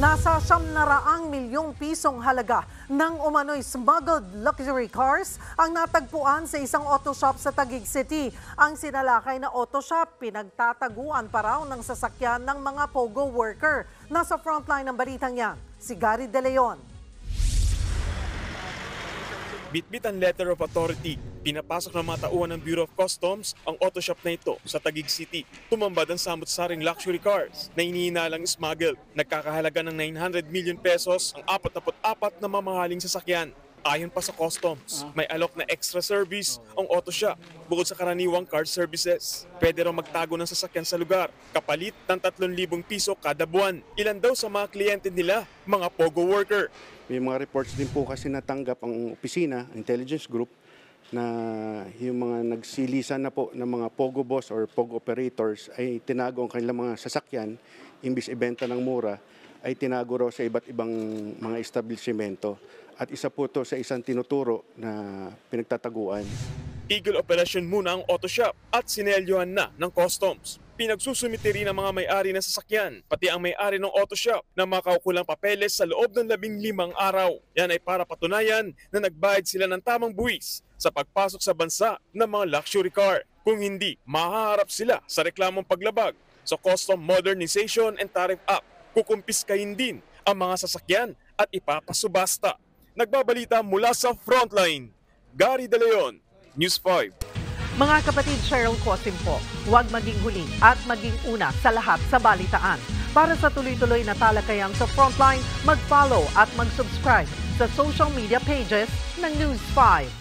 Nasa 700 milyong pisong halaga ng umano'y smuggled luxury cars ang natagpuan sa isang auto shop sa Taguig City. Ang sinalakay na auto shop, pinagtataguan pa raw ng sasakyan ng mga POGO worker. Nasa frontline ng balitang yan, si Gary De Leon. Bitbit ang letter of authority. Pinapasok ng mga tauhan ng Bureau of Customs ang auto shop na ito sa Taguig City. Tumambad ang samut-saring luxury cars na inihinalang smuggled. Nagkakahalaga ng 900 million pesos ang 44 na mamahaling sasakyan. Ayon pa sa customs, may alok na extra service ang auto shop bukod sa karaniwang car services. Pwede raw magtago ng sasakyan sa lugar, kapalit ng 3,000 piso kada buwan. Ilan daw sa mga kliyente nila, mga POGO worker. May mga reports din po kasi natanggap ang opisina, intelligence group, na yung mga nagsilisan na po ng mga POGO boss or POGO operators ay tinago ang kanilang mga sasakyan, imbis ibenta ng mura, ay tinago raw sa iba't ibang mga establishmento. At isa po ito sa isang tinuturo na pinagtataguan. Eagle operation muna ang auto shop at sinelyohan na ng customs. Pinagsusumite rin ang mga may-ari ng sasakyan, pati ang may-ari ng auto shop na makaukulang papeles sa loob ng 15 araw. Yan ay para patunayan na nagbayad sila ng tamang buwis sa pagpasok sa bansa ng mga luxury car. Kung hindi, mahaharap sila sa reklamong paglabag sa Custom Modernization and Tariff Act. Kukumpiskahin din ang mga sasakyan at ipapasubasta. Nagbabalita mula sa frontline, Gary De Leon, News 5. Mga kapatid, Cheryl Cosim po, huwag maging huli at maging una sa lahat sa balitaan. Para sa tuloy-tuloy na talakayan sa frontline, mag-follow at mag-subscribe sa social media pages ng News 5.